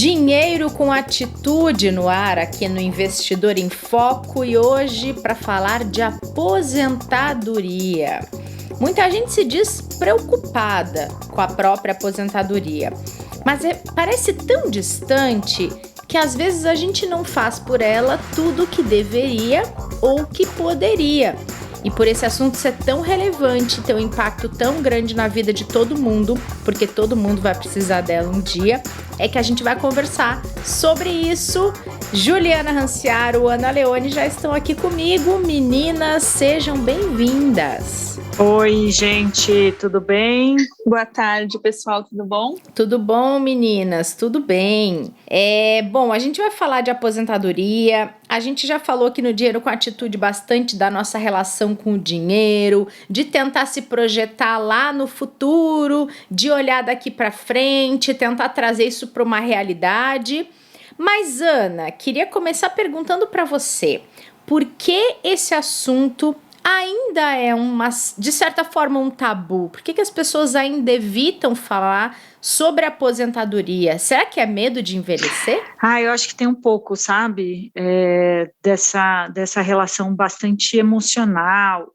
Dinheiro com atitude no ar aqui no Investidor em Foco e hoje para falar de aposentadoria. Muita gente se diz preocupada com a própria aposentadoria, mas parece tão distante que às vezes a gente não faz por ela tudo o que deveria ou que poderia. E por esse assunto ser tão relevante, ter um impacto tão grande na vida de todo mundo, porque todo mundo vai precisar dela um dia, é que a gente vai conversar sobre isso. Juliana Ranciaro, Ana Leone já estão aqui comigo. Meninas, sejam bem-vindas. Oi, gente, tudo bem? Boa tarde, pessoal, tudo bom? Tudo bom, meninas? Tudo bem. Bom, a gente vai falar de aposentadoria. A gente já falou aqui no Dinheiro com Atitude bastante da nossa relação com o dinheiro, de tentar se projetar lá no futuro, de olhar daqui para frente, tentar trazer isso para uma realidade. Mas, Ana, queria começar perguntando para você, por que esse assunto ainda é de certa forma, um tabu? Por que as pessoas ainda evitam falar sobre aposentadoria? Será que é medo de envelhecer? Eu acho que tem um pouco, sabe, dessa relação bastante emocional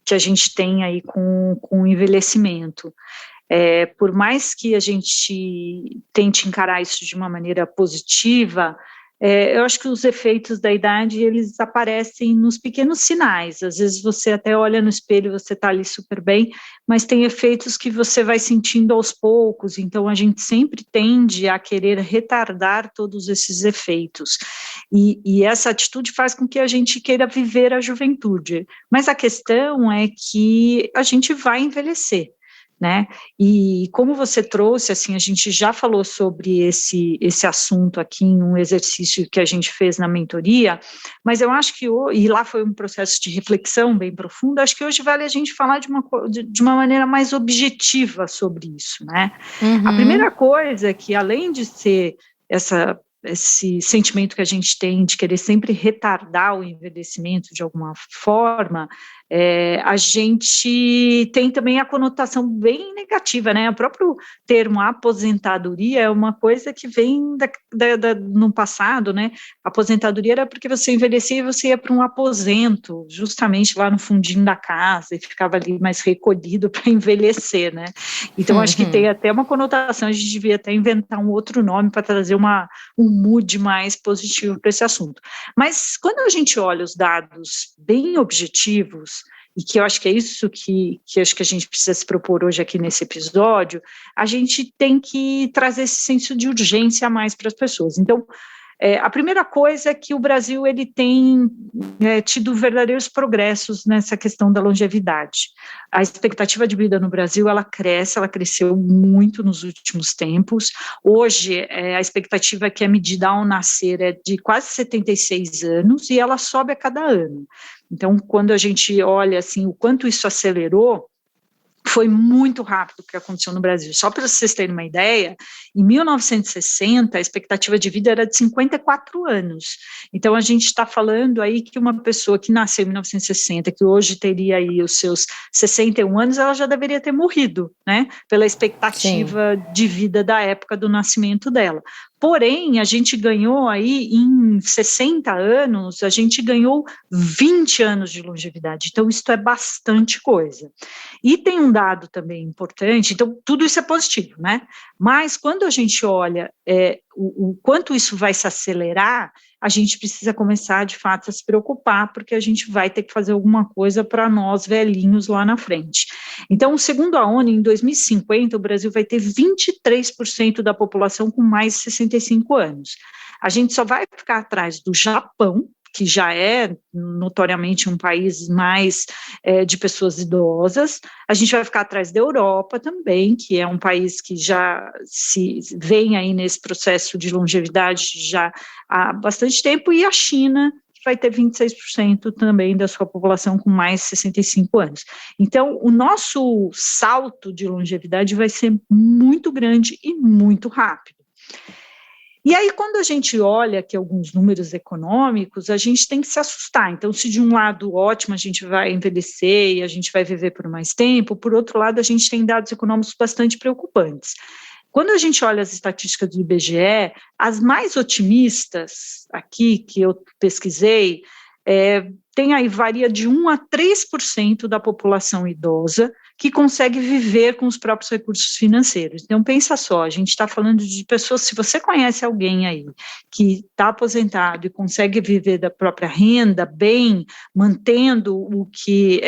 que a gente tem aí com o envelhecimento. Por mais que a gente tente encarar isso de uma maneira positiva, eu acho que os efeitos da idade, eles aparecem nos pequenos sinais. Às vezes você até olha no espelho, você está ali super bem, mas tem efeitos que você vai sentindo aos poucos, então a gente sempre tende a querer retardar todos esses efeitos. E essa atitude faz com que a gente queira viver a juventude. Mas a questão é que a gente vai envelhecer, né? E como você trouxe, assim, a gente já falou sobre esse assunto aqui em um exercício que a gente fez na mentoria, mas eu acho que, e lá foi um processo de reflexão bem profundo, acho que hoje vale a gente falar de uma maneira mais objetiva sobre isso, né? A primeira coisa é que, além de ser esse sentimento que a gente tem de querer sempre retardar o envelhecimento de alguma forma, a gente tem também a conotação bem negativa, né? O próprio termo aposentadoria é uma coisa que vem no passado, né? A aposentadoria era porque você envelhecia e você ia para um aposento, justamente lá no fundinho da casa, e ficava ali mais recolhido para envelhecer, né? Então, acho que tem até uma conotação, a gente devia até inventar um outro nome para trazer um mood mais positivo para esse assunto. Mas quando a gente olha os dados bem objetivos, e que eu acho que é isso que acho que a gente precisa se propor hoje aqui nesse episódio, a gente tem que trazer esse senso de urgência a mais para as pessoas. Então, a primeira coisa é que o Brasil ele tem tido verdadeiros progressos nessa questão da longevidade. A expectativa de vida no Brasil, ela cresceu muito nos últimos tempos. Hoje, a expectativa que é medida ao nascer é de quase 76 anos e ela sobe a cada ano. Então, quando a gente olha assim, o quanto isso acelerou, foi muito rápido o que aconteceu no Brasil. Só para vocês terem uma ideia, em 1960, a expectativa de vida era de 54 anos. Então, a gente está falando aí que uma pessoa que nasceu em 1960, que hoje teria aí os seus 61 anos, ela já deveria ter morrido, né? Pela expectativa de vida da época do nascimento dela. Porém, a gente ganhou aí, em 60 anos, a gente ganhou 20 anos de longevidade. Então, isso é bastante coisa. E tem um dado também importante, então, tudo isso é positivo, né? Mas, quando a gente olha o quanto isso vai se acelerar, a gente precisa começar, de fato, a se preocupar, porque a gente vai ter que fazer alguma coisa para nós, velhinhos, lá na frente. Então, segundo a ONU, em 2050, o Brasil vai ter 23% da população com mais de 65 anos. A gente só vai ficar atrás do Japão, que já é notoriamente um país mais de pessoas idosas. A gente vai ficar atrás da Europa também, que é um país que já se vem aí nesse processo de longevidade já há bastante tempo, e a China, que vai ter 26% também da sua população com mais de 65 anos. Então, o nosso salto de longevidade vai ser muito grande e muito rápido. E aí, quando a gente olha aqui alguns números econômicos, a gente tem que se assustar. Então, se de um lado, ótimo, a gente vai envelhecer e a gente vai viver por mais tempo, por outro lado, a gente tem dados econômicos bastante preocupantes. Quando a gente olha as estatísticas do IBGE, as mais otimistas aqui, que eu pesquisei, tem aí, varia de 1 a 3% da população idosa que consegue viver com os próprios recursos financeiros. Então, pensa só, a gente está falando de pessoas, se você conhece alguém aí que está aposentado e consegue viver da própria renda bem, mantendo o que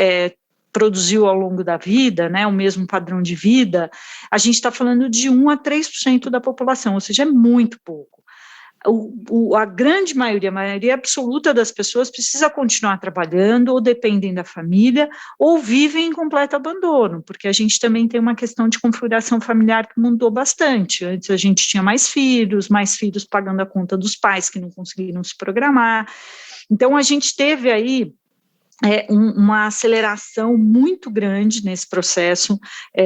produziu ao longo da vida, né, o mesmo padrão de vida, a gente está falando de 1 a 3% da população, ou seja, é muito pouco. A grande maioria, a maioria absoluta das pessoas precisa continuar trabalhando, ou dependem da família, ou vivem em completo abandono, porque a gente também tem uma questão de configuração familiar que mudou bastante. Antes a gente tinha mais filhos pagando a conta dos pais que não conseguiram se programar. Então a gente teve aí uma aceleração muito grande nesse processo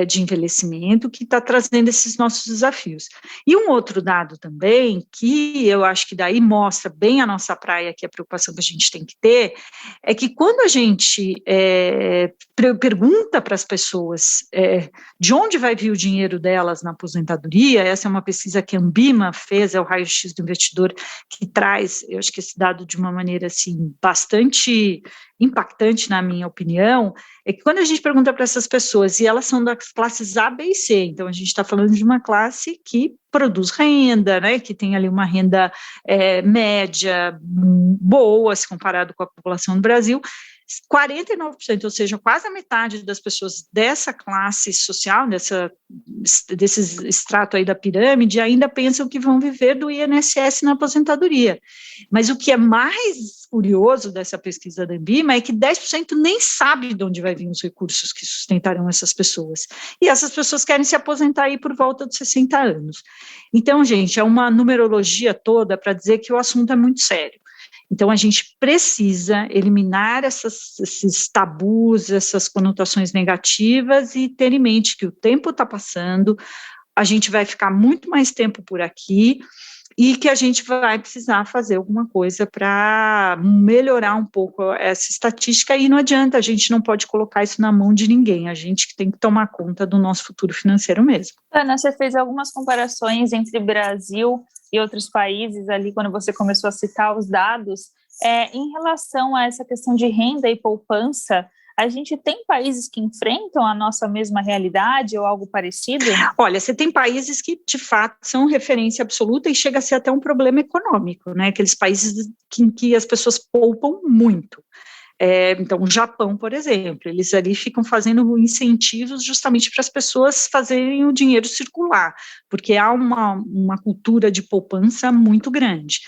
de envelhecimento que está trazendo esses nossos desafios. E um outro dado também, que eu acho que daí mostra bem a nossa praia, que é a preocupação que a gente tem que ter, é que quando a gente pergunta para as pessoas de onde vai vir o dinheiro delas na aposentadoria, essa é uma pesquisa que a Ambima fez, é o raio-x do investidor, que traz, eu acho que esse dado de uma maneira assim, bastante impactante, na minha opinião, é que quando a gente pergunta para essas pessoas, e elas são das classes A, B e C, então a gente está falando de uma classe que produz renda, né, que tem ali uma renda média, boa, se comparado com a população do Brasil, 49%, ou seja, quase a metade das pessoas dessa classe social, desse extrato aí da pirâmide, ainda pensam que vão viver do INSS na aposentadoria. Mas o que é mais curioso dessa pesquisa da Ambima é que 10% nem sabe de onde vai vir os recursos que sustentarão essas pessoas. E essas pessoas querem se aposentar aí por volta dos 60 anos. Então, gente, é uma numerologia toda para dizer que o assunto é muito sério. Então, a gente precisa eliminar esses tabus, essas conotações negativas e ter em mente que o tempo está passando, a gente vai ficar muito mais tempo por aqui e que a gente vai precisar fazer alguma coisa para melhorar um pouco essa estatística, e não adianta, a gente não pode colocar isso na mão de ninguém, a gente que tem que tomar conta do nosso futuro financeiro mesmo. Ana, você fez algumas comparações entre Brasil e outros países ali, quando você começou a citar os dados, em relação a essa questão de renda e poupança, a gente tem países que enfrentam a nossa mesma realidade ou algo parecido? Olha, você tem países que, de fato, são referência absoluta e chega a ser até um problema econômico, né? Aqueles países em que as pessoas poupam muito. Então, o Japão, por exemplo, eles ali ficam fazendo incentivos justamente para as pessoas fazerem o dinheiro circular, porque há uma cultura de poupança muito grande.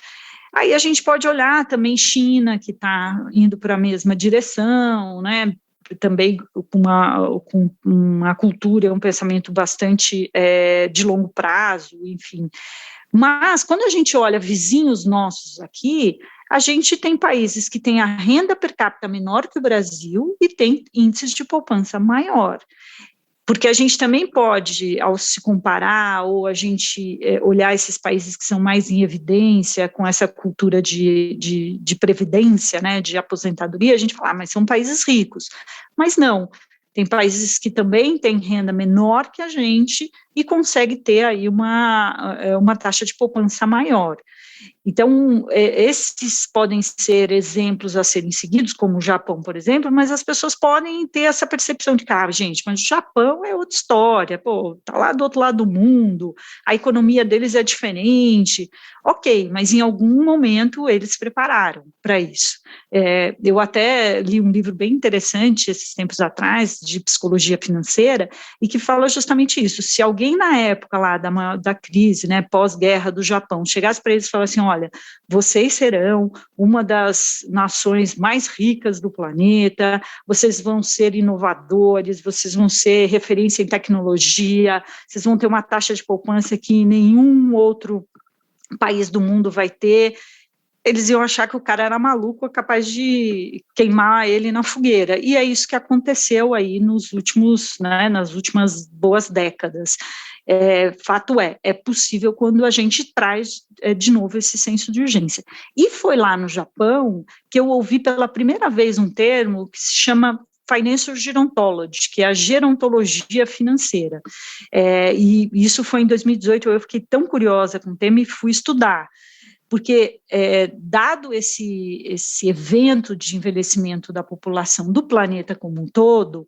Aí a gente pode olhar também China, que está indo para a mesma direção, né? Também com uma cultura, um pensamento bastante de longo prazo, enfim. Mas, quando a gente olha vizinhos nossos aqui, a gente tem países que têm a renda per capita menor que o Brasil e tem índices de poupança maior. Porque a gente também pode, ao se comparar, ou a gente olhar esses países que são mais em evidência, com essa cultura de previdência, né, de aposentadoria, a gente fala, mas são países ricos. Mas não, tem países que também têm renda menor que a gente e consegue ter aí uma taxa de poupança maior. Então, esses podem ser exemplos a serem seguidos, como o Japão, por exemplo, mas as pessoas podem ter essa percepção de que, gente, mas o Japão é outra história, está lá do outro lado do mundo, a economia deles é diferente, ok, mas em algum momento eles se prepararam para isso. Eu até li um livro bem interessante, esses tempos atrás, de psicologia financeira, e que fala justamente isso. Se alguém na época lá da crise, né, pós-guerra do Japão, chegasse para eles e falasse assim, olha, vocês serão uma das nações mais ricas do planeta, vocês vão ser inovadores, vocês vão ser referência em tecnologia, vocês vão ter uma taxa de poupança que nenhum outro país do mundo vai ter, eles iam achar que o cara era maluco, capaz de queimar ele na fogueira, e é isso que aconteceu aí nas últimas boas décadas. Fato é possível quando a gente traz de novo esse senso de urgência. E foi lá no Japão que eu ouvi pela primeira vez um termo que se chama Financial Gerontology, que é a gerontologia financeira. E isso foi em 2018, eu fiquei tão curiosa com o tema e fui estudar, porque, dado esse evento de envelhecimento da população do planeta como um todo,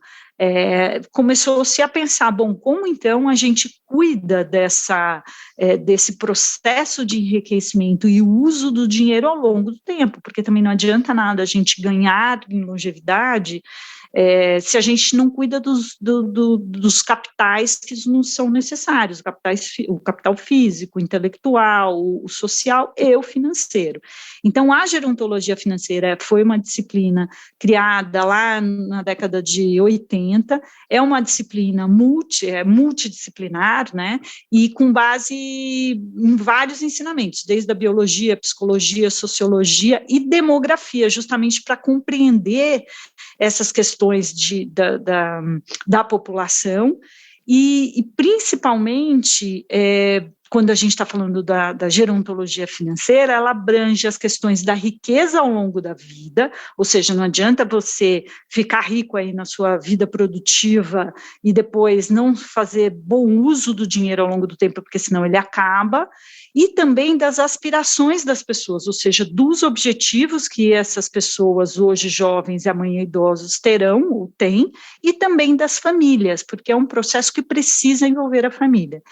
começou-se a pensar, bom, como então a gente cuida desse processo de enriquecimento e o uso do dinheiro ao longo do tempo, porque também não adianta nada a gente ganhar em longevidade se a gente não cuida dos capitais que não são necessários, o capital físico, o intelectual, o social e o financeiro. Então, a gerontologia financeira foi uma disciplina criada lá na década de 80, é uma disciplina multidisciplinar, né, e com base em vários ensinamentos, desde a biologia, psicologia, sociologia e demografia, justamente para compreender essas questões da população, e principalmente, quando a gente está falando da gerontologia financeira, ela abrange as questões da riqueza ao longo da vida, ou seja, não adianta você ficar rico aí na sua vida produtiva e depois não fazer bom uso do dinheiro ao longo do tempo, porque senão ele acaba, e também das aspirações das pessoas, ou seja, dos objetivos que essas pessoas, hoje jovens e amanhã idosos, terão ou têm, e também das famílias, porque é um processo que precisa envolver a família.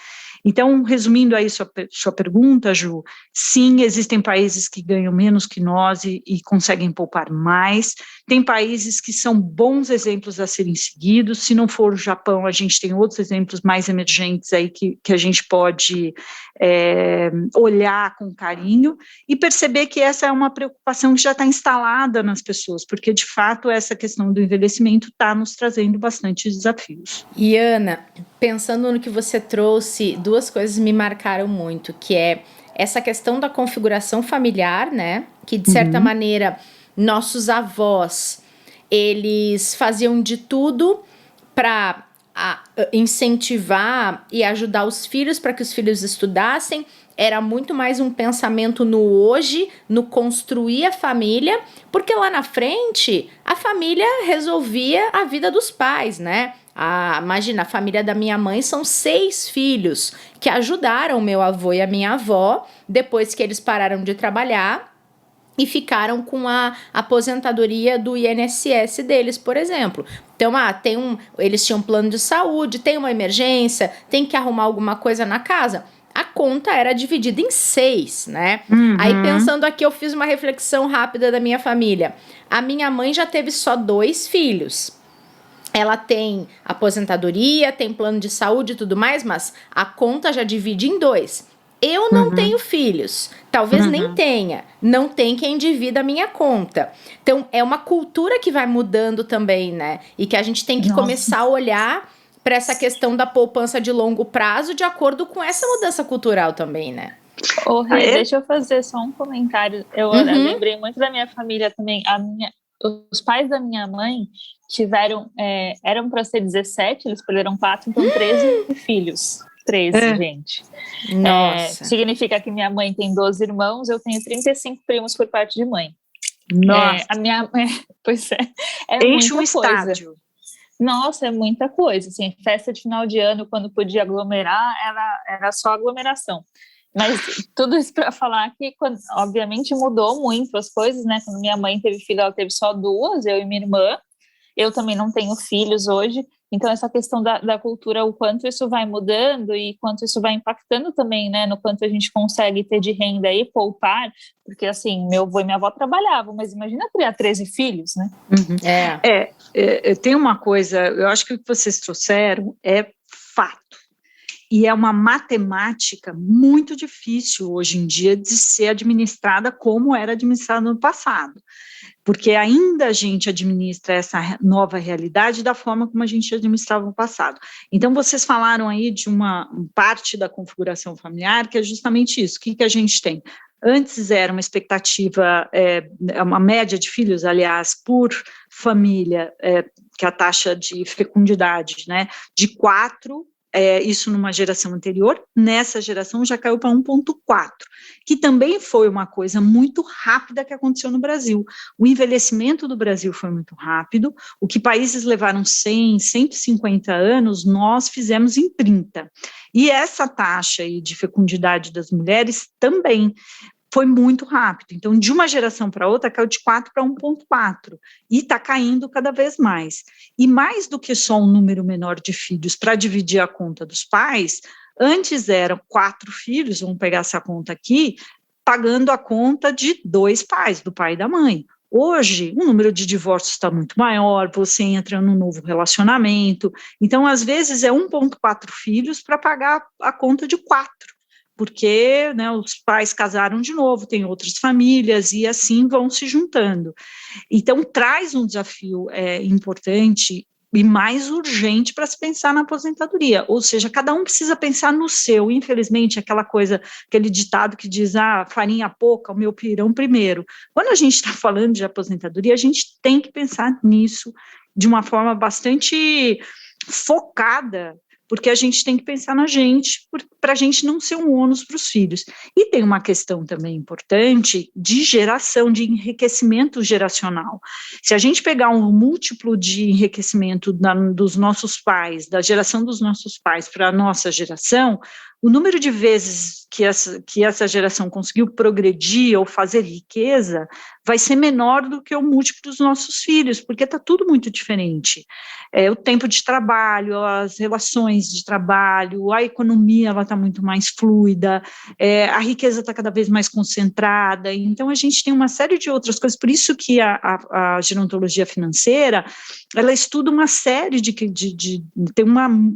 Então, resumindo aí sua pergunta, Ju, sim, existem países que ganham menos que nós e conseguem poupar mais, tem países que são bons exemplos a serem seguidos, se não for o Japão, a gente tem outros exemplos mais emergentes aí que a gente pode olhar com carinho e perceber que essa é uma preocupação que já está instalada nas pessoas, porque, de fato, essa questão do envelhecimento está nos trazendo bastante desafios. E, Ana, pensando no que você trouxe, duas coisas me marcaram muito, que é essa questão da configuração familiar, né? Que, de certa maneira, nossos avós, eles faziam de tudo para incentivar e ajudar os filhos para que os filhos estudassem. Era muito mais um pensamento no hoje, no construir a família, porque lá na frente a família resolvia a vida dos pais, né? Imagina, a família da minha mãe são 6 filhos que ajudaram meu avô e a minha avó depois que eles pararam de trabalhar e ficaram com a aposentadoria do INSS deles, por exemplo. Então, eles tinham um plano de saúde, tem uma emergência, tem que arrumar alguma coisa na casa. A conta era dividida em 6, né? Aí, pensando aqui, eu fiz uma reflexão rápida da minha família. A minha mãe já teve só 2 filhos. Ela tem aposentadoria, tem plano de saúde e tudo mais, mas a conta já divide em 2. Eu não tenho filhos, talvez nem tenha, não tem quem divida a minha conta. Então, é uma cultura que vai mudando também, né? E que a gente tem que começar a olhar para essa questão da poupança de longo prazo de acordo com essa mudança cultural também, né? Rê, deixa eu fazer só um comentário. Eu lembrei muito da minha família também. Os pais da minha mãe tiveram, eram para ser 17, eles escolheram 4, então 13 filhos. 13, gente. Nossa. Significa que minha mãe tem 12 irmãos, eu tenho 35 primos por parte de mãe. Nossa. A minha mãe, pois é. Enche muita um coisa. estádio. Nossa, é muita coisa. Assim, festa de final de ano, quando podia aglomerar, era só aglomeração. Mas tudo isso para falar que, obviamente, mudou muito as coisas, né? Quando minha mãe teve filho, ela teve só 2, eu e minha irmã. Eu também não tenho filhos hoje. Então, essa questão da cultura, o quanto isso vai mudando e quanto isso vai impactando também, né? No quanto a gente consegue ter de renda e poupar. Porque, assim, meu avô e minha avó trabalhavam, mas imagina criar 13 filhos, né? Tem uma coisa, eu acho que o que vocês trouxeram é fato. E é uma matemática muito difícil hoje em dia de ser administrada como era administrada no passado, porque ainda a gente administra essa nova realidade da forma como a gente administrava no passado. Então, vocês falaram aí de uma parte da configuração familiar, que é justamente isso. O que a gente tem? Antes era uma expectativa, uma média de filhos, aliás, por família, que é a taxa de fecundidade, né, de 4 isso numa geração anterior, nessa geração já caiu para 1,4, que também foi uma coisa muito rápida que aconteceu no Brasil. O envelhecimento do Brasil foi muito rápido, o que países levaram 100, 150 anos, nós fizemos em 30. E essa taxa aí de fecundidade das mulheres também foi muito rápido. Então, de uma geração para outra, caiu de 4 para 1,4, e está caindo cada vez mais. E mais do que só um número menor de filhos para dividir a conta dos pais, antes eram 4 filhos, vamos pegar essa conta aqui, pagando a conta de 2 pais, do pai e da mãe. Hoje, o número de divórcios está muito maior, você entra num novo relacionamento, então, às vezes, é 1,4 filhos para pagar a conta de 4, porque, né, os pais casaram de novo, tem outras famílias, e assim vão se juntando. Então, traz um desafio importante e mais urgente para se pensar na aposentadoria, ou seja, cada um precisa pensar no seu. Infelizmente, aquela coisa, aquele ditado que diz, farinha pouca, o meu pirão primeiro. Quando a gente está falando de aposentadoria, a gente tem que pensar nisso de uma forma bastante focada, porque a gente tem que pensar na gente, para a gente não ser um ônus para os filhos. E tem uma questão também importante de geração, de enriquecimento geracional. Se a gente pegar um múltiplo de enriquecimento dos nossos pais, da geração dos nossos pais para a nossa geração, o número de vezes que essa geração conseguiu progredir ou fazer riqueza vai ser menor do que o múltiplo dos nossos filhos, porque está tudo muito diferente. O tempo de trabalho, as relações de trabalho, a economia está muito mais fluida, a riqueza está cada vez mais concentrada, então a gente tem uma série de outras coisas, por isso que a gerontologia financeira, ela estuda uma série tem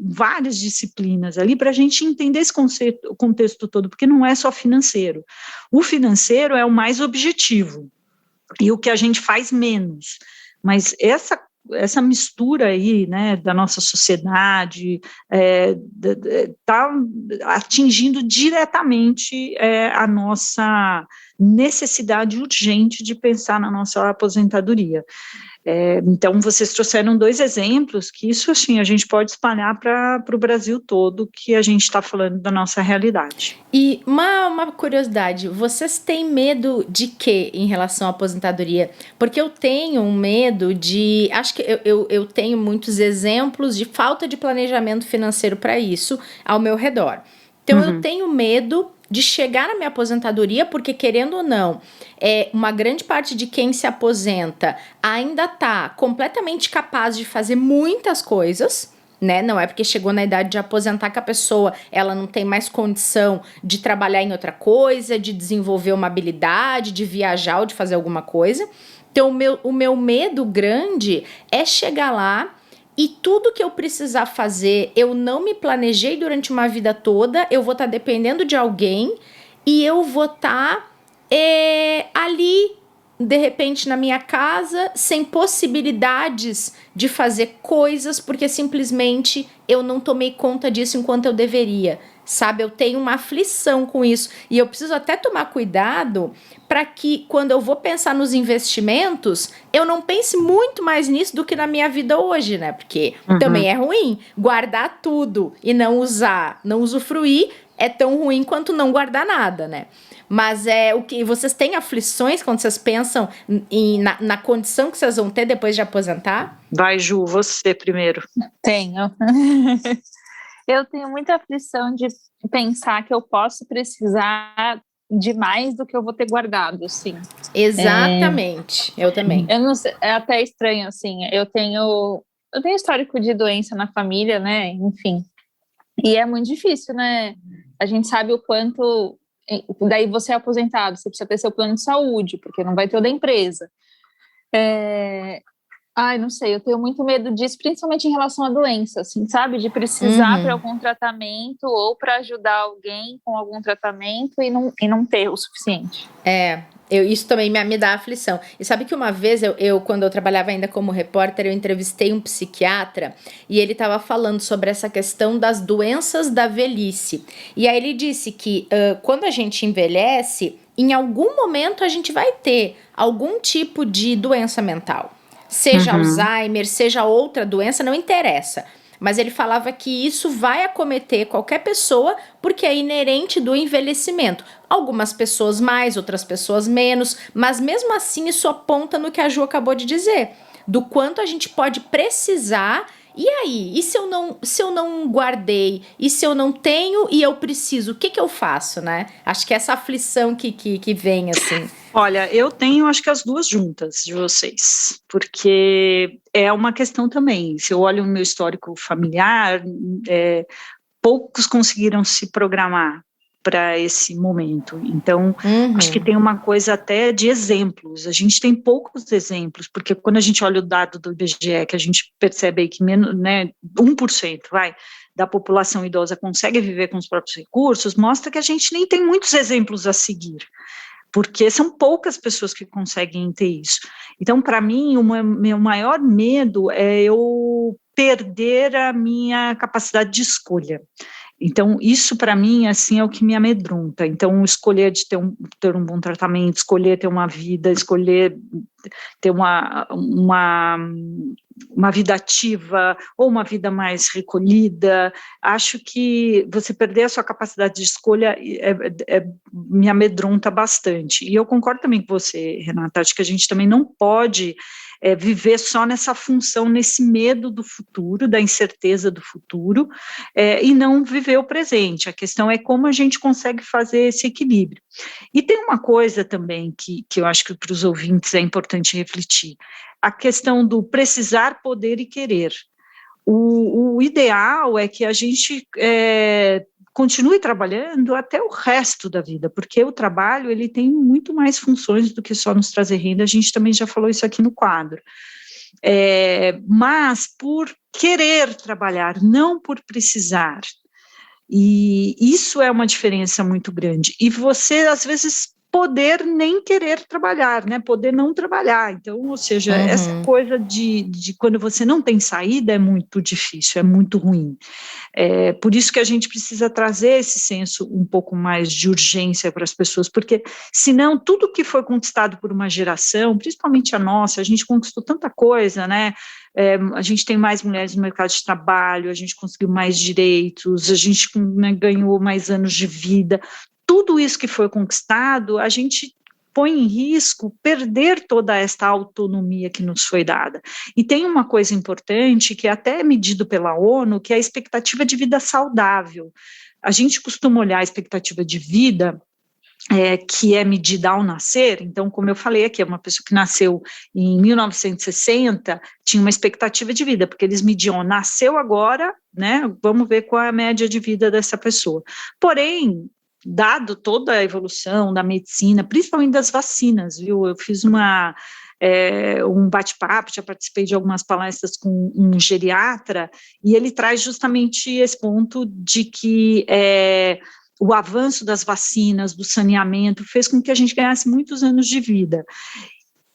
várias disciplinas ali para a gente entender esse o contexto todo, porque não é só financeiro. O financeiro é o mais objetivo, e o que a gente faz menos, mas essa mistura aí, né, da nossa sociedade, está atingindo diretamente a nossa necessidade urgente de pensar na nossa aposentadoria. Então, vocês trouxeram 2 exemplos, que isso, assim, a gente pode espalhar para o Brasil todo, que a gente está falando da nossa realidade. E uma curiosidade, vocês têm medo de quê em relação à aposentadoria? Porque eu tenho um medo de... Acho que eu tenho muitos exemplos de falta de planejamento financeiro para isso ao meu redor. Então, eu tenho medo de chegar na minha aposentadoria, porque, querendo ou não, uma grande parte de quem se aposenta ainda está completamente capaz de fazer muitas coisas, né? Não é porque chegou na idade de aposentar que a pessoa ela não tem mais condição de trabalhar em outra coisa, de desenvolver uma habilidade, de viajar ou de fazer alguma coisa. Então, o meu medo grande é chegar lá e tudo que eu precisar fazer, eu não me planejei durante uma vida toda, eu vou estar dependendo de alguém e eu vou estar ali, de repente, na minha casa, sem possibilidades de fazer coisas, porque simplesmente eu não tomei conta disso enquanto eu deveria, sabe? Eu tenho uma aflição com isso e eu preciso até tomar cuidado para que, quando eu vou pensar nos investimentos, eu não pense muito mais nisso do que na minha vida hoje, né? Porque também é ruim guardar tudo e não usar, não usufruir, é tão ruim quanto não guardar nada, né? Mas o que vocês têm aflições quando vocês pensam na condição que vocês vão ter depois de aposentar? Vai, Ju, você primeiro. Tenho. Eu tenho muita aflição de pensar que eu posso precisar de mais do que eu vou ter guardado, sim. Exatamente, eu também. Eu não sei, é até estranho, assim, eu tenho histórico de doença na família, né, enfim, e é muito difícil, né, a gente sabe o quanto, daí você é aposentado, você precisa ter seu plano de saúde, porque não vai ter o da empresa. Não sei, eu tenho muito medo disso, principalmente em relação à doença, assim, sabe? De precisar para algum tratamento ou para ajudar alguém com algum tratamento e não ter o suficiente. Isso também me dá aflição. E sabe que uma vez, quando eu trabalhava ainda como repórter, eu entrevistei um psiquiatra e ele estava falando sobre essa questão das doenças da velhice. E aí ele disse que quando a gente envelhece, em algum momento a gente vai ter algum tipo de doença mental. Seja Alzheimer, seja outra doença, não interessa. mas ele falava que isso vai acometer qualquer pessoa porque é inerente do envelhecimento. Algumas pessoas mais, outras pessoas menos, mas mesmo assim isso aponta no que a Ju acabou de dizer, do quanto a gente pode precisar. E aí? E se eu não guardei? E se eu não tenho e eu preciso? O que eu faço, né? Acho que é essa aflição que vem, assim. Olha, eu tenho, acho que as duas juntas de vocês, porque é uma questão também. Se eu olho o meu histórico familiar, poucos conseguiram se programar para esse momento. Então, acho que tem uma coisa até de exemplos. A gente tem poucos exemplos, porque quando a gente olha o dado do IBGE, que a gente percebe aí que menos, né, 1%, da população idosa consegue viver com os próprios recursos, mostra que a gente nem tem muitos exemplos a seguir, porque são poucas pessoas que conseguem ter isso. Então, para mim, o meu maior medo é eu perder a minha capacidade de escolha. Então, isso para mim, assim, é o que me amedronta. Então, escolher de ter um bom tratamento, escolher ter uma vida, escolher ter uma vida ativa ou uma vida mais recolhida, acho que você perder a sua capacidade de escolha me amedronta bastante. E eu concordo também com você, Renata, acho que a gente também não pode viver só nessa função, nesse medo do futuro, da incerteza do futuro, e não viver o presente. A questão é como a gente consegue fazer esse equilíbrio. E tem uma coisa também que eu acho que para os ouvintes é importante refletir, a questão do precisar, poder e querer. O ideal é que a gente continue trabalhando até o resto da vida, porque o trabalho ele tem muito mais funções do que só nos trazer renda, a gente também já falou isso aqui no quadro. Mas por querer trabalhar, não por precisar. E isso é uma diferença muito grande. E você, às vezes, poder nem querer trabalhar, né? Poder não trabalhar. Então, ou seja, essa coisa de quando você não tem saída é muito difícil, é muito ruim. Por isso que a gente precisa trazer esse senso um pouco mais de urgência para as pessoas, porque senão tudo que foi conquistado por uma geração, principalmente a nossa, a gente conquistou tanta coisa, né? A gente tem mais mulheres no mercado de trabalho, a gente conseguiu mais direitos, a gente, né, ganhou mais anos de vida. Tudo isso que foi conquistado, a gente põe em risco perder toda esta autonomia que nos foi dada. E tem uma coisa importante, que é até medido pela ONU, que é a expectativa de vida saudável. A gente costuma olhar a expectativa de vida, que é medida ao nascer. Então, como eu falei aqui, uma pessoa que nasceu em 1960 tinha uma expectativa de vida, porque eles mediam, nasceu agora, né, vamos ver qual é a média de vida dessa pessoa. Porém, dado toda a evolução da medicina, principalmente das vacinas, viu? Eu fiz um bate-papo, já participei de algumas palestras com um geriatra, e ele traz justamente esse ponto de que o avanço das vacinas, do saneamento, fez com que a gente ganhasse muitos anos de vida.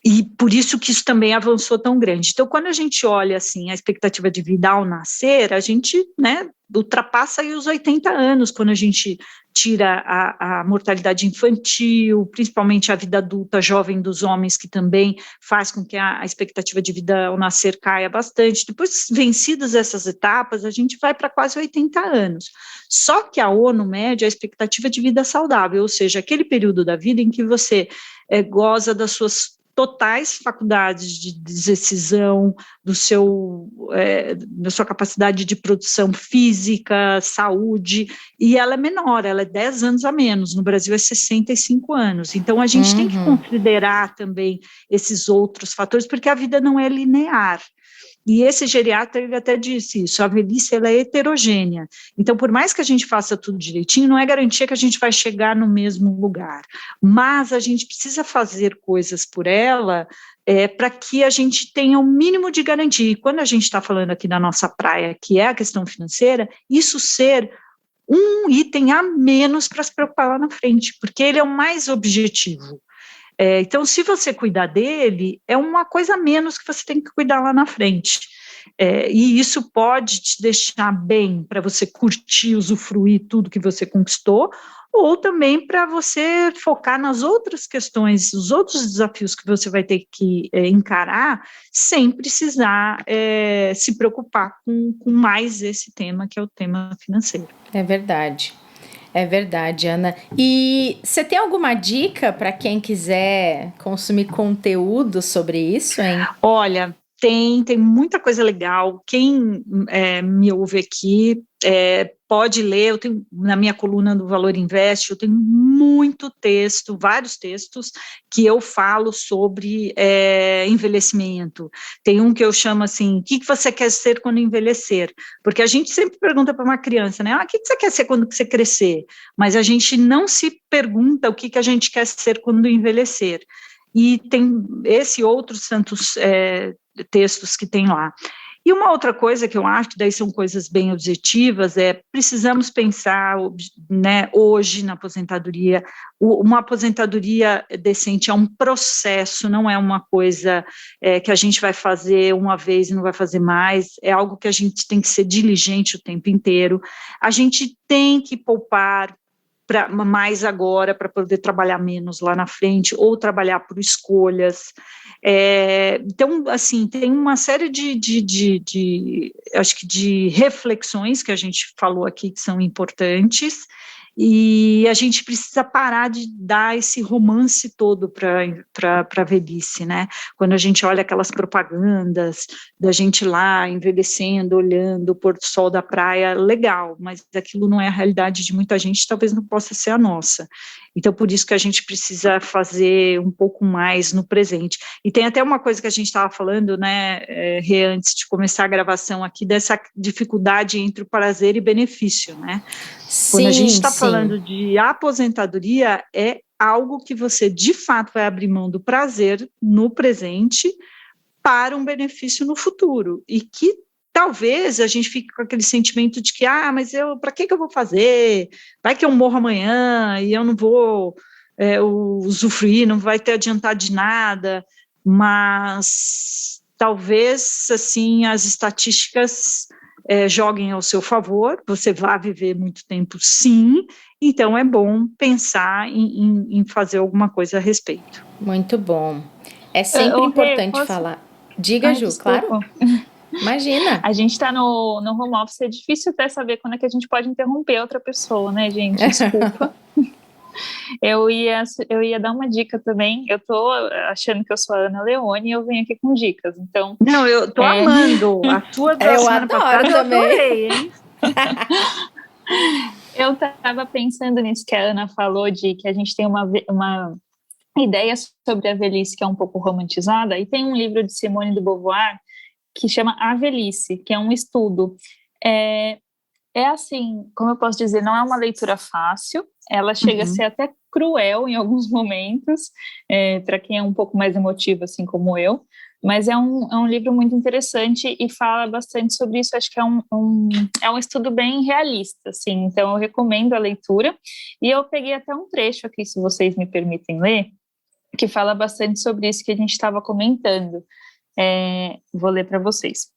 E por isso que isso também avançou tão grande. Então, quando a gente olha assim, a expectativa de vida ao nascer, a gente, né, ultrapassa aí os 80 anos, quando a gente tira a mortalidade infantil, principalmente a vida adulta jovem dos homens, que também faz com que a expectativa de vida ao nascer caia bastante. Depois, vencidas essas etapas, a gente vai para quase 80 anos. Só que a ONU mede a expectativa de vida saudável, ou seja, aquele período da vida em que você goza das suas totais faculdades de decisão, da sua capacidade de produção física, saúde, e ela é menor, ela é 10 anos a menos, no Brasil é 65 anos, então a gente tem que considerar também esses outros fatores, porque a vida não é linear. E esse geriatra, ele até disse isso, a velhice, ela é heterogênea. Então, por mais que a gente faça tudo direitinho, não é garantia que a gente vai chegar no mesmo lugar. Mas a gente precisa fazer coisas por ela para que a gente tenha o mínimo de garantia. E quando a gente está falando aqui da nossa praia, que é a questão financeira, isso ser um item a menos para se preocupar lá na frente, porque ele é o mais objetivo. Então, se você cuidar dele, é uma coisa a menos que você tem que cuidar lá na frente. E isso pode te deixar bem para você curtir, usufruir tudo que você conquistou, ou também para você focar nas outras questões, os outros desafios que você vai ter que encarar, sem precisar se preocupar com mais esse tema, que é o tema financeiro. É verdade. É verdade, Ana. E você tem alguma dica para quem quiser consumir conteúdo sobre isso, hein? Olha, tem muita coisa legal. Quem me ouve aqui pode ler. Eu tenho, na minha coluna do Valor Invest, eu tenho muito texto, vários textos que eu falo sobre envelhecimento. Tem um que eu chamo assim, o que você quer ser quando envelhecer? Porque a gente sempre pergunta para uma criança, né? O que você quer ser quando você crescer? Mas a gente não se pergunta o que a gente quer ser quando envelhecer. E tem esse e outros tantos textos que tem lá. E uma outra coisa que eu acho, que daí são coisas bem objetivas, precisamos pensar, né, hoje na aposentadoria, uma aposentadoria decente é um processo, não é uma coisa que a gente vai fazer uma vez e não vai fazer mais, é algo que a gente tem que ser diligente o tempo inteiro, a gente tem que poupar mais agora para poder trabalhar menos lá na frente, ou trabalhar por escolhas. Então, assim, tem uma série acho que de reflexões que a gente falou aqui que são importantes, e a gente precisa parar de dar esse romance todo para a velhice, né? Quando a gente olha aquelas propagandas da gente lá envelhecendo, olhando o pôr do sol da praia, legal, mas aquilo não é a realidade de muita gente, talvez não possa ser a nossa. Então, por isso que a gente precisa fazer um pouco mais no presente. E tem até uma coisa que a gente estava falando, né, Rê, antes de começar a gravação aqui, dessa dificuldade entre o prazer e benefício, né? Quando a gente está falando de aposentadoria, é algo que você, de fato, vai abrir mão do prazer no presente para um benefício no futuro. E que talvez a gente fique com aquele sentimento de que, mas para que eu vou fazer? Vai que eu morro amanhã e eu não vou usufruir, não vai ter adiantado de nada. Mas talvez, assim, as estatísticas joguem ao seu favor, você vai viver muito tempo, sim, então é bom pensar em fazer alguma coisa a respeito. Muito bom. É sempre importante falar. Diga, Ju, desculpa. Claro. Imagina. A gente está no home office, é difícil até saber quando é que a gente pode interromper outra pessoa, né, gente? Desculpa. Eu ia dar uma dica também. Eu tô achando que eu sou a Ana Leone e eu venho aqui com dicas, então... Não, eu tô amando. A tua da semana passada eu adorei, hein? Eu estava pensando nisso que a Ana falou, de que a gente tem uma ideia sobre a velhice que é um pouco romantizada, e tem um livro de Simone de Beauvoir que chama A Velhice, que é um estudo. Assim, como eu posso dizer, não é uma leitura fácil, ela chega a ser até cruel em alguns momentos, para quem é um pouco mais emotivo, assim como eu, mas é um livro muito interessante e fala bastante sobre isso. Acho que é um estudo bem realista, assim, então eu recomendo a leitura, e eu peguei até um trecho aqui, se vocês me permitem ler, que fala bastante sobre isso que a gente estava comentando. Vou ler para vocês.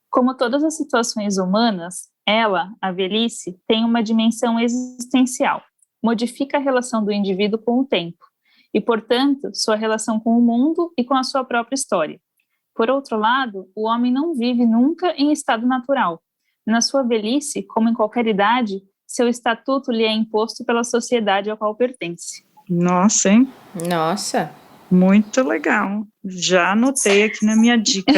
Como todas as situações humanas, ela, a velhice, tem uma dimensão existencial, modifica a relação do indivíduo com o tempo e, portanto, sua relação com o mundo e com a sua própria história. Por outro lado, o homem não vive nunca em estado natural. Na sua velhice, como em qualquer idade, seu estatuto lhe é imposto pela sociedade ao qual pertence. Nossa, hein? Nossa! Muito legal, já anotei aqui na minha dica.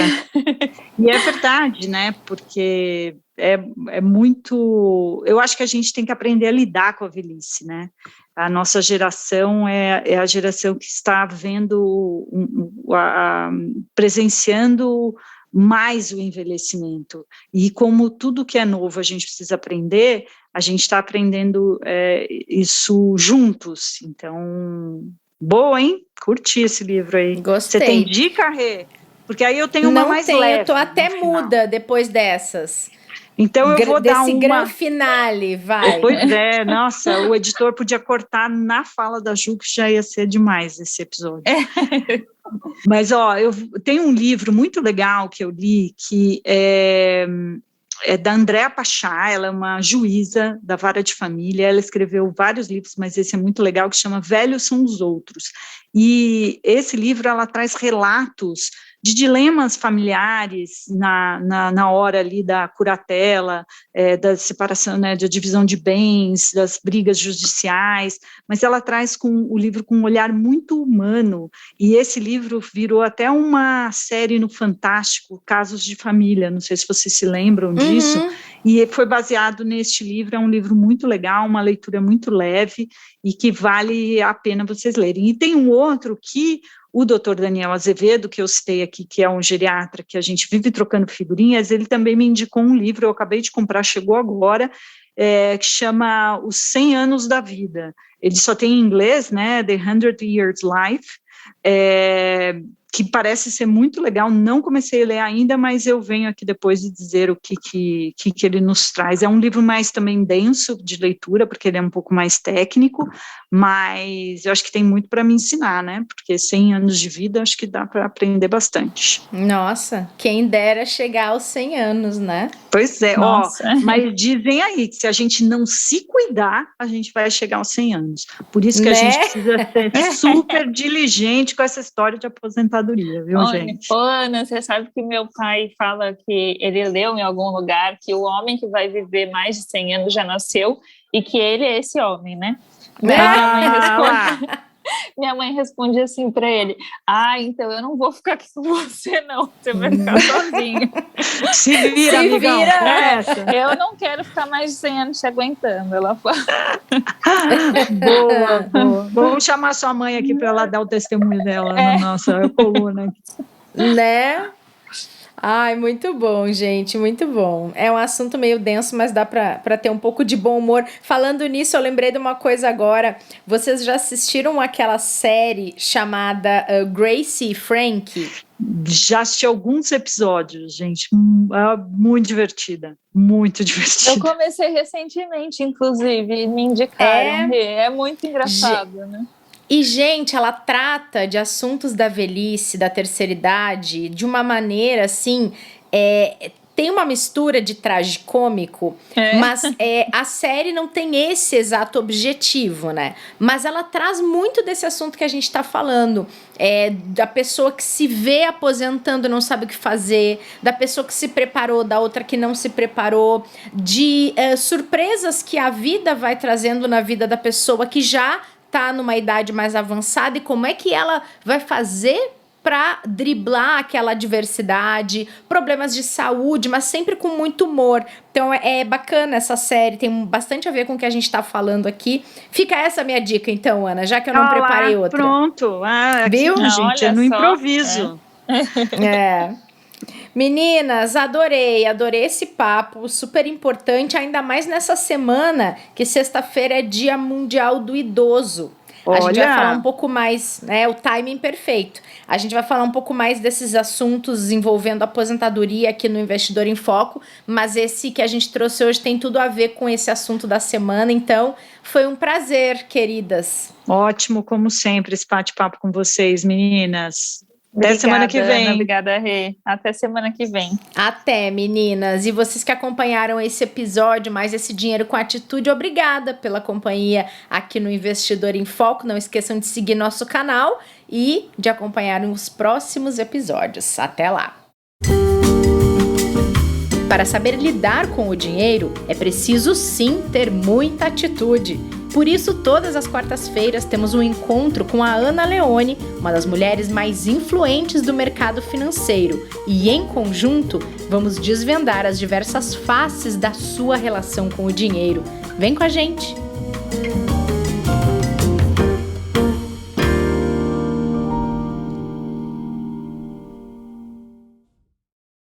E é verdade, né, porque é muito... Eu acho que a gente tem que aprender a lidar com a velhice, né? A nossa geração é a geração que está vendo, presenciando mais o envelhecimento. E como tudo que é novo a gente precisa aprender, a gente está aprendendo isso juntos, então... Boa, hein? Curti esse livro aí. Gostei. Você tem dica, Rê? Porque aí eu tenho uma mais leve. Não tenho, eu tô até muda depois dessas. Então eu vou dar desse gran finale, vai. Pois é, nossa, o editor podia cortar na fala da Ju, que já ia ser demais esse episódio. Mas, eu tenho um livro muito legal que eu li, que é da Andréa Pachá, ela é uma juíza da Vara de Família, ela escreveu vários livros, mas esse é muito legal, que chama Velhos São os Outros, e esse livro ela traz relatos de dilemas familiares na hora ali da curatela, da separação, né, da divisão de bens, das brigas judiciais, mas ela traz o livro com um olhar muito humano, e esse livro virou até uma série no Fantástico, Casos de Família, não sei se vocês se lembram disso, e foi baseado neste livro, é um livro muito legal, uma leitura muito leve, e que vale a pena vocês lerem. E tem um outro que o Dr. Daniel Azevedo, que eu citei aqui, que é um geriatra, que a gente vive trocando figurinhas, ele também me indicou um livro, eu acabei de comprar, chegou agora, que chama Os 100 Anos da Vida. Ele só tem em inglês, né, The 100 Years Life, que parece ser muito legal, não comecei a ler ainda, mas eu venho aqui depois de dizer o que ele nos traz. É um livro mais também denso de leitura, porque ele é um pouco mais técnico, mas eu acho que tem muito para me ensinar, né, porque 100 anos de vida, acho que dá para aprender bastante. Nossa, quem dera chegar aos 100 anos, né? Pois é, mas dizem aí que se a gente não se cuidar, a gente vai chegar aos 100 anos. Por isso que a gente precisa ser super diligente com essa história de aposentadoria, viu, gente? Ana, você sabe que meu pai fala que ele leu em algum lugar que o homem que vai viver mais de 100 anos já nasceu e que ele é esse homem, né? Minha mãe responde assim para ele: então eu não vou ficar aqui com você, não. Você vai ficar sozinho. Se vira, amigão. Eu não quero ficar mais de 100 anos te aguentando, ela fala. Boa. Vamos chamar sua mãe aqui para ela dar o testemunho dela na nossa coluna. Né? Ai, muito bom, gente, muito bom. É um assunto meio denso, mas dá pra ter um pouco de bom humor. Falando nisso, eu lembrei de uma coisa agora. Vocês já assistiram aquela série chamada Gracie e Frankie? Já assisti alguns episódios, gente. Muito divertida. Muito divertida. Eu comecei recentemente, inclusive, me indicaram. É muito engraçado, né? E, gente, ela trata de assuntos da velhice, da terceira idade, de uma maneira, assim, tem uma mistura de tragicômico, mas a série não tem esse exato objetivo, né? Mas ela traz muito desse assunto que a gente tá falando, da pessoa que se vê aposentando e não sabe o que fazer, da pessoa que se preparou, da outra que não se preparou, de surpresas que a vida vai trazendo na vida da pessoa que já tá numa idade mais avançada e como é que ela vai fazer para driblar aquela adversidade, problemas de saúde, mas sempre com muito humor. Então é bacana essa série, tem bastante a ver com o que a gente tá falando aqui. Fica essa minha dica então, Ana, já que eu não preparei outra. Pronto, viu? Aqui, gente, no improviso. Meninas, adorei esse papo, super importante, ainda mais nessa semana, que sexta-feira é Dia Mundial do Idoso. A gente vai falar um pouco mais, né, o timing perfeito. A gente vai falar um pouco mais desses assuntos envolvendo aposentadoria aqui no Investidor em Foco, mas esse que a gente trouxe hoje tem tudo a ver com esse assunto da semana, então foi um prazer, queridas. Ótimo, como sempre, esse bate-papo com vocês, meninas. Obrigada, até semana que vem. Ana, obrigada, Rê. Até semana que vem. Até, meninas. E vocês que acompanharam esse episódio, mais esse Dinheiro com Atitude, obrigada pela companhia aqui no Investidor em Foco. Não esqueçam de seguir nosso canal e de acompanhar os próximos episódios. Até lá! Para saber lidar com o dinheiro, é preciso sim ter muita atitude. Por isso, todas as quartas-feiras temos um encontro com a Ana Leone, uma das mulheres mais influentes do mercado financeiro. E, em conjunto, vamos desvendar as diversas faces da sua relação com o dinheiro. Vem com a gente!